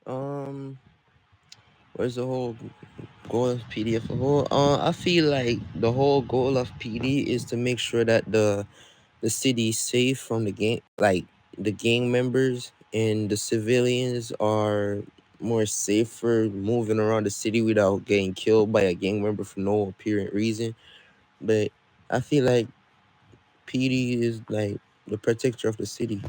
Um, where's the whole goal of PD as a whole? I feel like the whole goal of PD is to make sure that the city is safe from the gang, like the gang members and the civilians are more safer moving around the city without getting killed by a gang member for no apparent reason. But I feel like PD is like the protector of the city.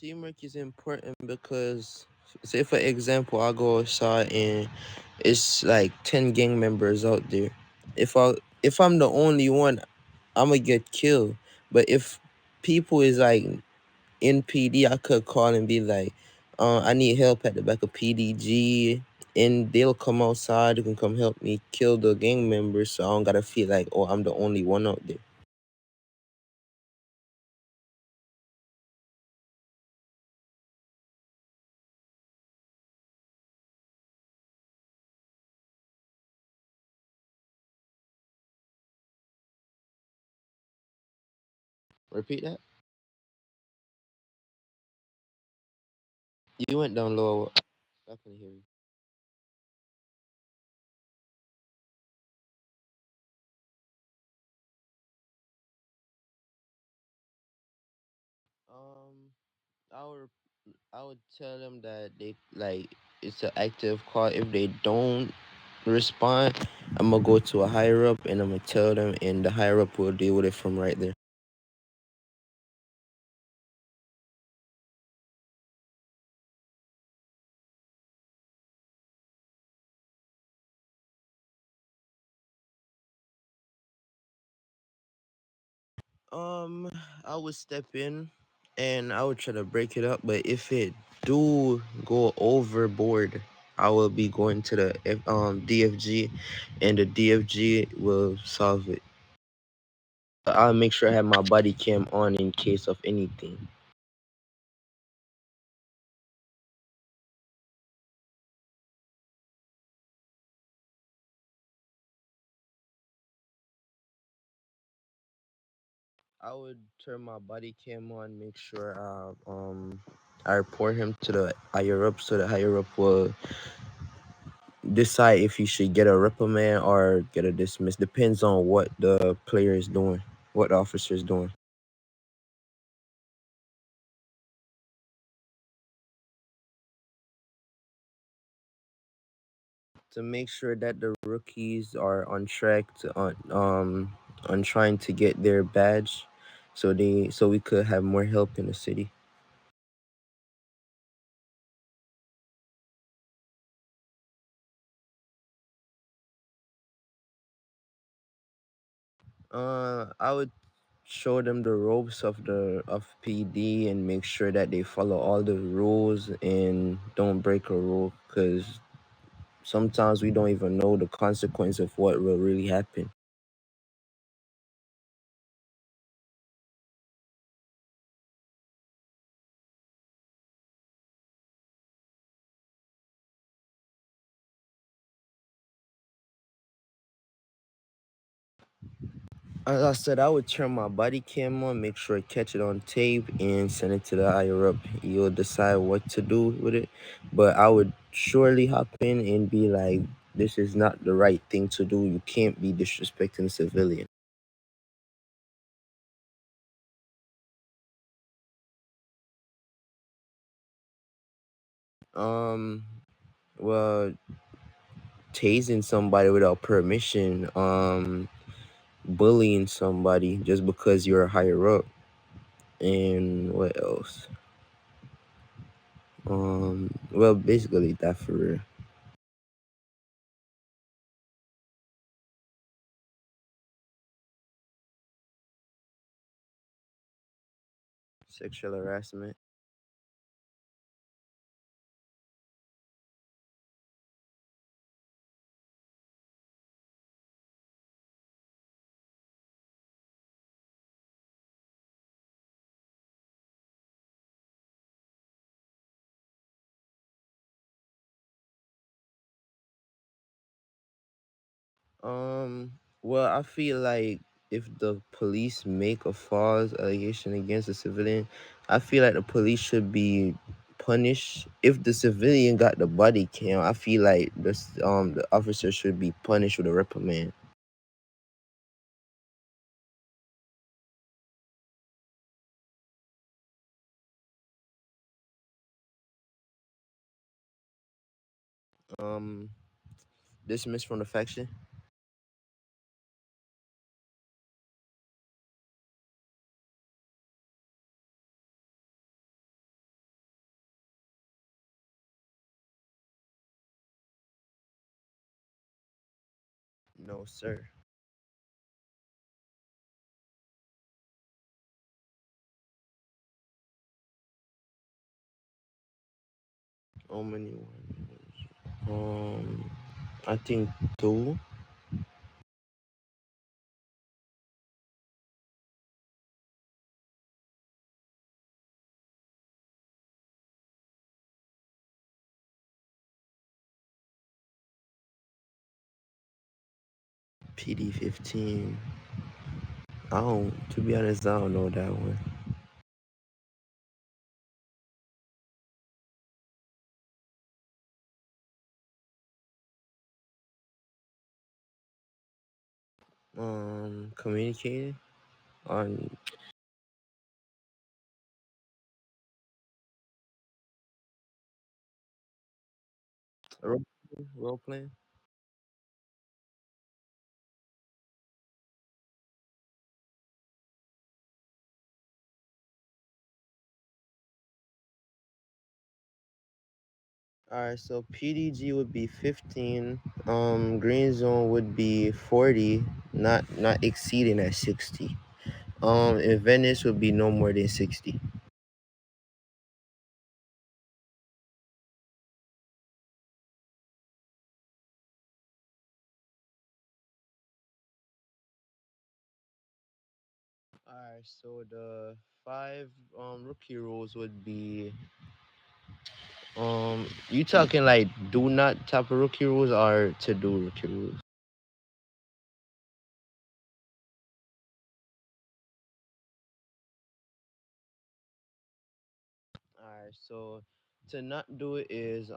Teamwork is important because, say for example, I go outside and it's like 10 gang members out there. If I'm the only one, I'ma get killed. But if people is like in PD, I could call and be like, I need help at the back of PDG, and they'll come outside and can come help me kill the gang members, so I don't gotta feel like, oh, I'm the only one out there. Repeat that. You went down low. I can hear you. Um, I would I would tell them that they like it's an active call. If they don't respond, I'm gonna go to a higher up and I'm gonna tell them, and the higher up will deal with it from right there. Um, I would step in and I would try to break it up, but if it do go overboard, I will be going to the DFG, and the DFG will solve it. I'll make sure I have my body cam on in case of anything. I would turn my body cam on, make sure I report him to the higher up, so the higher up will decide if he should get a reprimand or get a dismiss. Depends on what the player is doing, what the officer is doing. To make sure that the rookies are on track on trying to get their badge, so we could have more help in the city. I would show them the ropes of PD and make sure that they follow all the rules and don't break a rule, because sometimes we don't even know the consequence of what will really happen. As I said, I would turn my body cam on, make sure I catch it on tape, and send it to the higher up. You'll decide what to do with it. But I would surely hop in and be like, this is not the right thing to do. You can't be disrespecting a civilian. Um, well, tasing somebody without permission, bullying somebody just because you're higher up, and what else? Well, basically that for real. Sexual harassment. Well, I feel like if the police make a false allegation against a civilian, I feel like the police should be punished. If the civilian got the body cam, I feel like the officer should be punished with a reprimand. Um, dismissed from the faction. No, sir. How many ones? I think two. PD 15. I don't. To be honest, I don't know that one. Communicating on role, role playing. All right, so PDG would be 15. Green zone would be 40, not exceeding at 60. In Venice would be no more than 60. All right, so the five rookie rules would be you talking like do not type of rookie rules or to do rookie rules? All right, so to not do it is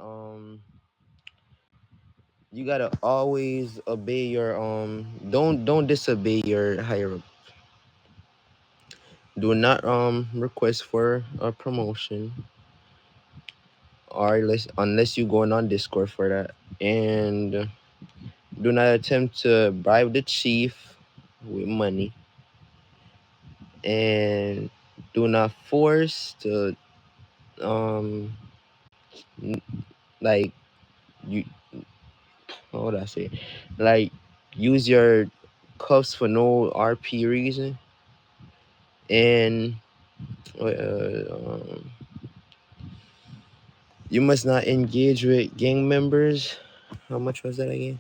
you gotta always obey your don't disobey your higher up. Do not request for a promotion or unless you going on Discord for that. And do not attempt to bribe the chief with money. And do not force to um n- like you what would I say? Like use your cuffs for no RP reason. And you must not engage with gang members. How much was that again?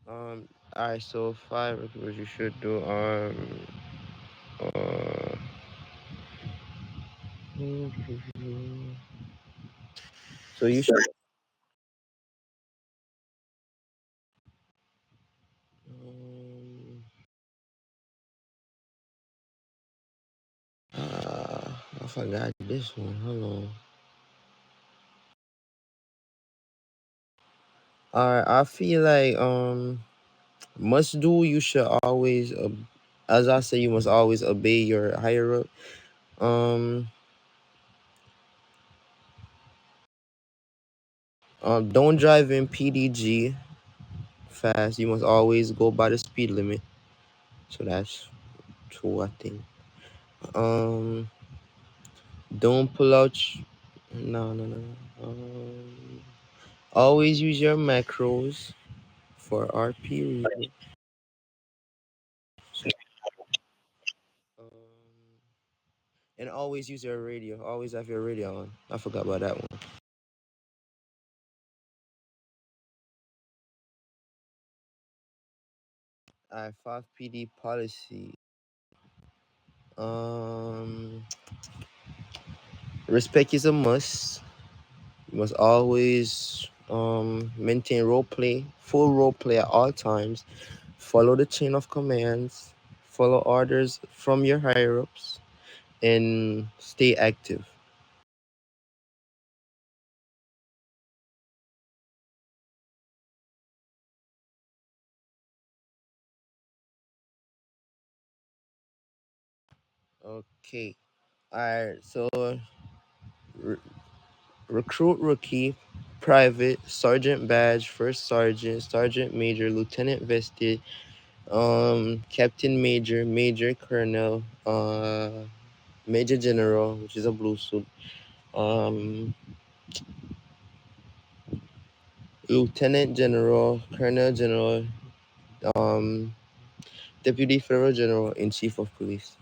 All right. So five what you should do. Uh, so you should. Um, I forgot this one. Hold on. All right. I feel like must do. You should always, as I say, you must always obey your higher up. Um, don't drive in PDG fast. You must always go by the speed limit. So that's two, I think. Um, don't pull out. No, no, no. Um, always use your macros for RP reading. Um, and always use your radio. Always have your radio on. I forgot about that one. I 5 PD policy. Um, Respect is a must. You must always maintain role play, full role play at all times. Follow the chain of commands. Follow orders from your higher ups, and stay active. Okay. All right. So re- recruit rookie, private, sergeant badge, first sergeant, sergeant major, lieutenant vested, captain major, major colonel, major general, which is a blue suit, um, lieutenant general, colonel general, um, deputy federal general, and chief of police.